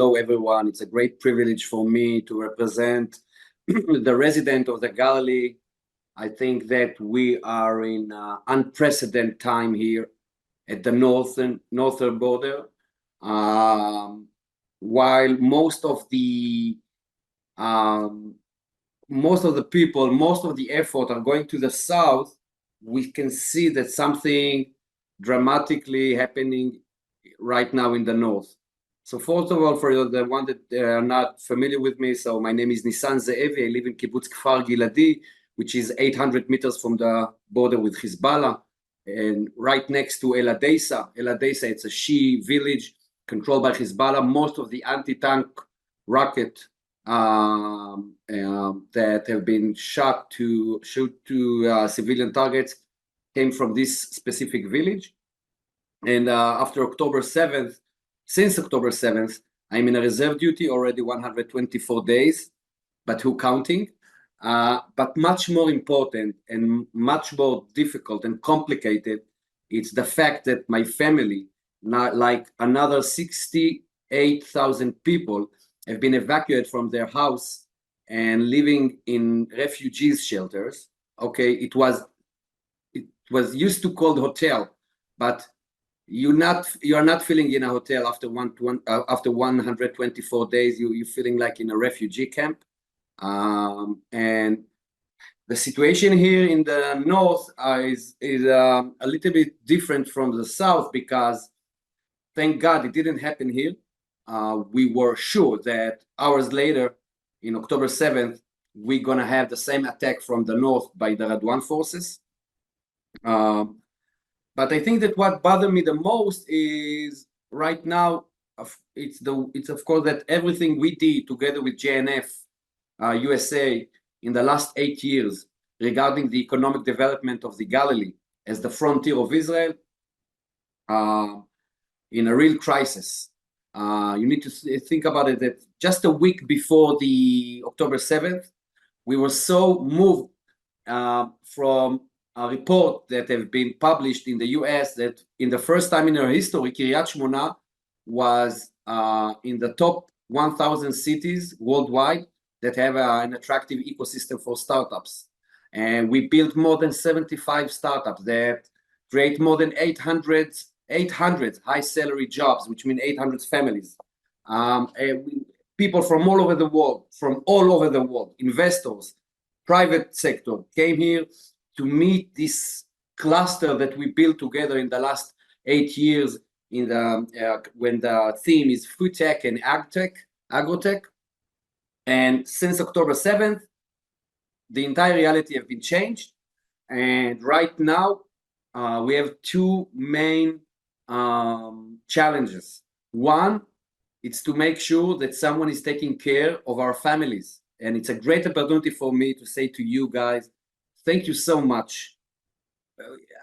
hello everyone. It's a great privilege for me to represent the resident of the Galilee. I think that we are in unprecedented time here at the northern border. While most of the people, most of the effort are going to the south, we can see that something dramatically happening right now in the north. So first of all, for the one that are not familiar with me, so my name is Nissan Zeevi. I live in Kibbutz Kfar Giladi, which is 800 meters from the border with Hezbollah, and right next to El Adesa. El Adesa, it's a Shi'i village controlled by Hezbollah. Most of the anti-tank rocket that have been shot to civilian targets came from this specific village. And after October 7th, since October 7th, I'm in a reserve duty already 124 days, but who counting? But much more important and much more difficult and complicated, it's the fact that my family, like another 68,000 people, have been evacuated from their house and living in refugees shelters. Okay, it was used to called hotel, but you are not feeling in a hotel after 124 days. You're feeling like in a refugee camp. And the situation here in the north is a little bit different from the south, because thank God it didn't happen here. We were sure that hours later, in October 7th, we're gonna have the same attack from the north by the Radwan forces. But I think that what bothered me the most is right now, it's of course that everything we did together with JNF-USA in the last 8 years regarding the economic development of the Galilee as the frontier of Israel, in a real crisis. You need to think about it that just a week before the October 7th, we were so moved from a report that have been published in the US that in the first time in our history, Kiryat Shmona was in the top 1,000 cities worldwide that have an attractive ecosystem for startups. And we built more than 75 startups that create more than 800 high salary jobs, which mean 800 families. People from all over the world, investors, private sector came here to meet this cluster that we built together in the last 8 years in the when the theme is food tech and agrotech. And since October 7th, the entire reality have been changed. And right now, we have two main challenges. One, it's to make sure that someone is taking care of our families. And it's a great opportunity for me to say to you guys, thank you so much.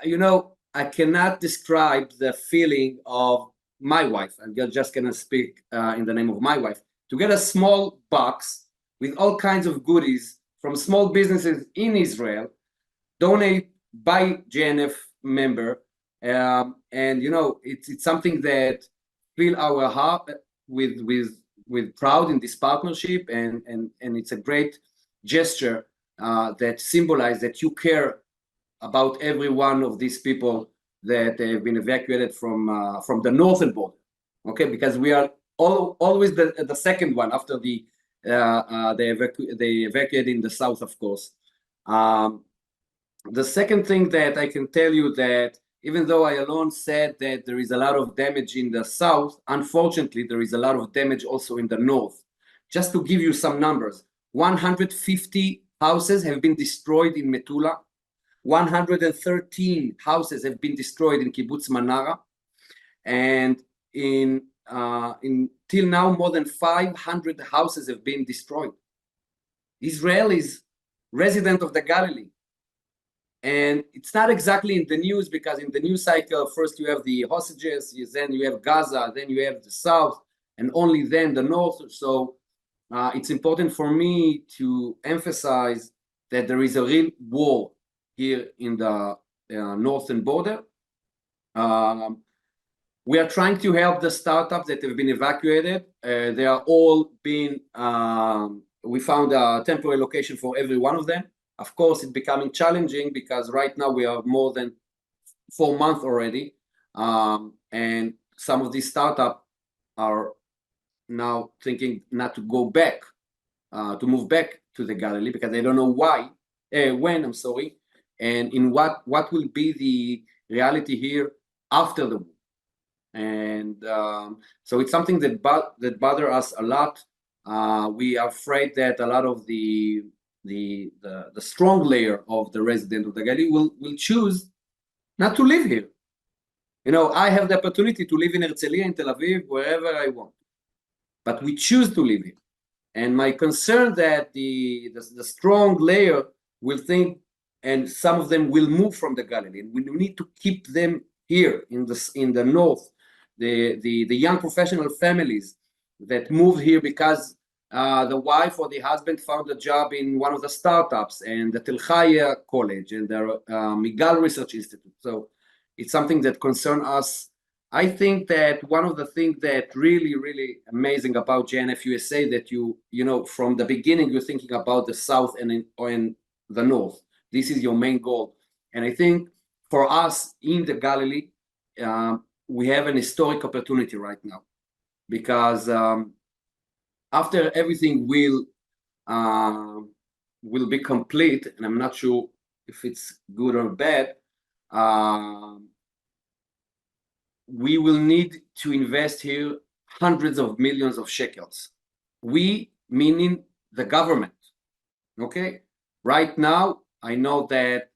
You know, I cannot describe the feeling of my wife. I'm just gonna speak in the name of my wife. To get a small box with all kinds of goodies from small businesses in Israel, donate by JNF member, and you know, it's something that fill our heart with proud in this partnership, and it's a great gesture that symbolizes that you care about every one of these people that have been evacuated from the northern border. Okay, because we are always the second one after they evacuated in the south, of course. The second thing that I can tell you, that even though I alone said that there is a lot of damage in the south, unfortunately there is a lot of damage also in the north. Just to give you some numbers, 150 houses have been destroyed in Metula, 113 houses have been destroyed in Kibbutz Manara, and till now more than 500 houses have been destroyed. Israelis, resident of the Galilee. And it's not exactly in the news, because in the news cycle, first you have the hostages, then you have Gaza, then you have the south, and only then the north. So it's important for me to emphasize that there is a real war here in the northern border. We are trying to help the startups that have been evacuated. They are all being, we found a temporary location for every one of them. Of course, it's becoming challenging because right now we are more than 4 months already. And some of these startups are now thinking not to go back, to move back to the Galilee because they don't know when, I'm sorry, and in what will be the reality here after the war. And so it's something that bother us a lot. We are afraid that a lot of the strong layer of the resident of the Galilee will choose not to live here. You know, I have the opportunity to live in Herzliya, in Tel Aviv, wherever I want, but we choose to live here. And my concern that the strong layer will think, and some of them will move from the Galilee, and we need to keep them here in the north. The young professional families that moved here because the wife or the husband found a job in one of the startups and the Tel Chai College and the Migal Research Institute. So it's something that concerns us. I think that one of the things that really amazing about JNF-USA that you know from the beginning you're thinking about the south and in the north. This is your main goal, and I think for us in the Galilee, we have an historic opportunity right now because after everything will be complete, and I'm not sure if it's good or bad. We will need to invest here hundreds of millions of shekels. We, meaning the government, okay? Right now, I know that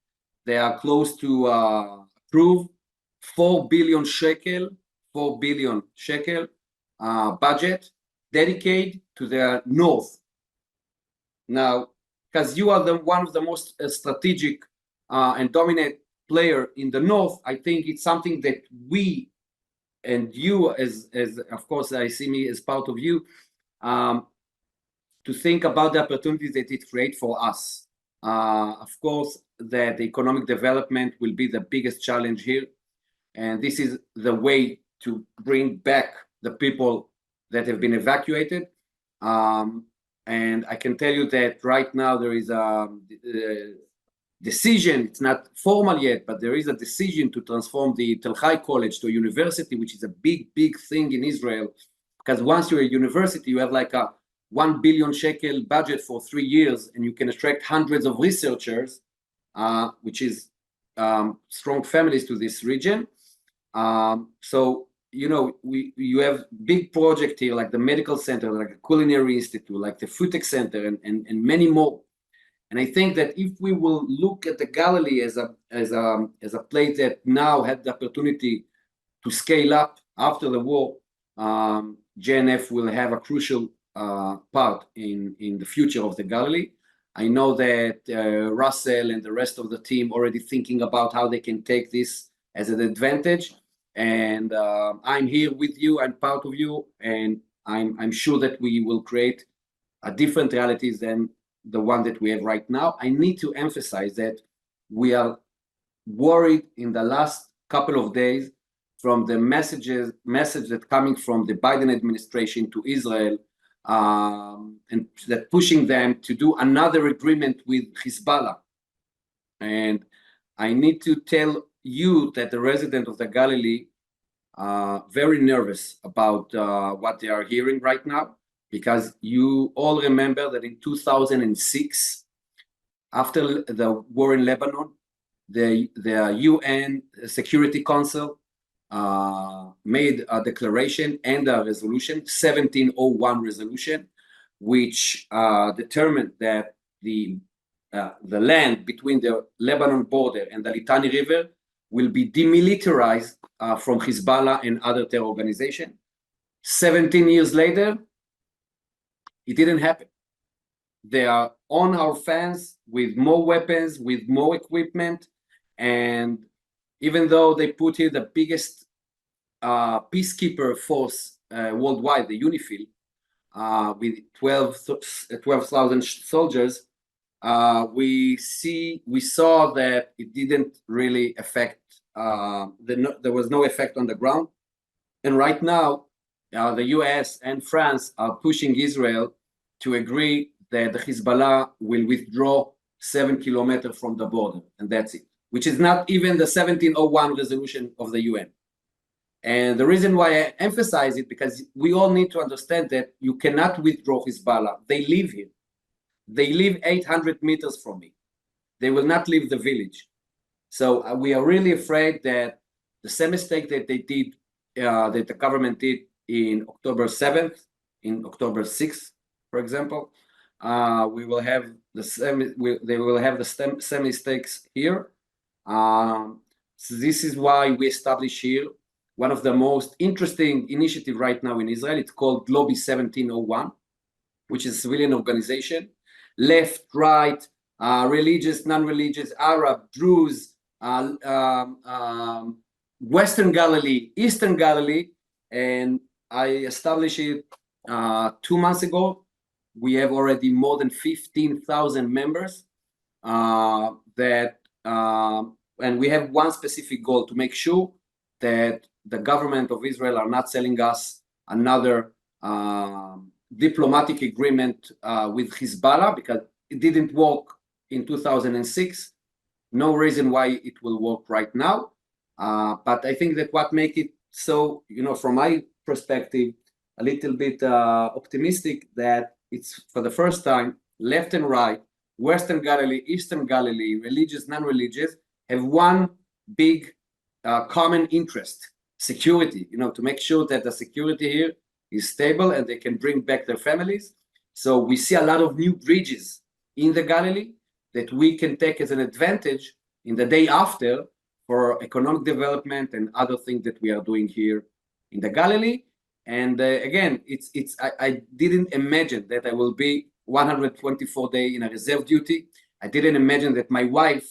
they are close to approve 4 billion shekel budget dedicated to the north. Now, because you are one of the most strategic and dominant player in the north, I think it's something that we and you as of course I see me as part of you to think about the opportunities that it creates for us. Of course that the economic development will be the biggest challenge here, and this is the way to bring back the people that have been evacuated. And I can tell you that right now there is a decision, it's not formal yet, but there is a decision to transform the Tel Chai College to a university, which is a big thing in Israel. Because once you're a university, you have like a 1 billion shekel budget for 3 years, and you can attract hundreds of researchers, which is strong families to this region. So, you know, you have big project here, like the medical center, like the culinary institute, like the food tech center, and many more. And I think that if we will look at the Galilee as a place that now had the opportunity to scale up after the war, JNF will have a crucial part in the future of the Galilee. I know that Russell and the rest of the team already thinking about how they can take this as an advantage. And I'm here with you, I'm part of you, and I'm sure that we will create a different realities than the one that we have right now. I need to emphasize that we are worried in the last couple of days from the message that coming from the Biden administration to Israel, and that pushing them to do another agreement with Hezbollah. And I need to tell you that the resident of the Galilee are very nervous about what they are hearing right now, because you all remember that in 2006, after the war in Lebanon, the UN Security Council made a declaration and a resolution, 1701 resolution, which determined that the land between the Lebanon border and the Litani River will be demilitarized from Hezbollah and other terror organizations. 17 years later, it didn't happen. They are on our fence with more weapons, with more equipment, and even though they put here the biggest peacekeeper force worldwide, the UNIFIL, with 12,000 soldiers, we saw that it didn't really affect. There was no effect on the ground. And right now, the US and France are pushing Israel to agree that the Hezbollah will withdraw 7 kilometers from the border, and that's it, which is not even the 1701 resolution of the UN. And the reason why I emphasize it, because we all need to understand that you cannot withdraw Hezbollah. They live here. They live 800 meters from me. They will not leave the village. So we are really afraid that the same mistake that they did, that the government did in October 7th, in October 6th, for example, we will have the same. They will have the same mistakes here. So this is why we establish here one of the most interesting initiative right now in Israel. It's called Lobby 1701, which is a civilian organization, left, right, religious, non-religious, Arab, Druze, Western Galilee, Eastern Galilee, and I established it 2 months ago. We have already more than 15,000 members and we have one specific goal: to make sure that the government of Israel are not selling us another diplomatic agreement with Hezbollah, because it didn't work in 2006. No reason why it will work right now. But I think that what makes it so, from my perspective, a little bit optimistic, that it's for the first time, left and right, Western Galilee, Eastern Galilee, religious, non-religious, have one big common interest: security, to make sure that the security here is stable and they can bring back their families. So we see a lot of new bridges in the Galilee that we can take as an advantage in the day after for economic development and other things that we are doing here in the Galilee. And again, I didn't imagine that I will be 124 days in a reserve duty. I didn't imagine that my wife,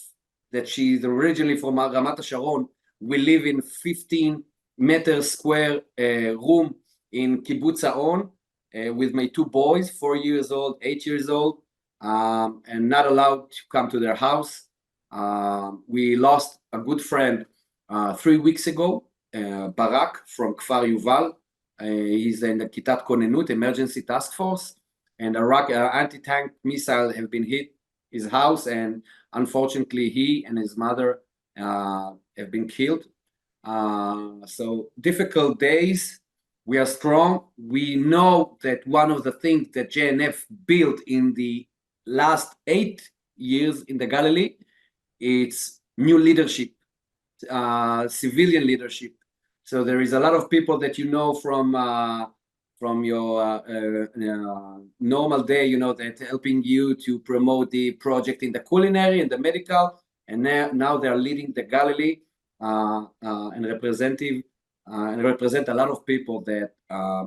that she's originally from Ramat HaSharon, will live in 15-meter square room in Kibbutz Ha'on with my 2 boys, 4 years old, 8 years old, and not allowed to come to their house. We lost a good friend 3 weeks ago, Barak from Kfar Yuval. He's in the Kitat Konenut Emergency Task Force, and Iraq anti-tank missile have been hit his house, and unfortunately he and his mother have been killed. So difficult days. We are strong. We know that one of the things that JNF built in the last 8 years in the Galilee, it's new leadership, civilian leadership. So there is a lot of people that from your normal day, that helping you to promote the project in the culinary and the medical, and now they are leading the Galilee and represent a lot of people that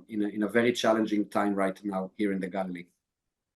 in a very challenging time right now here in the Galilee.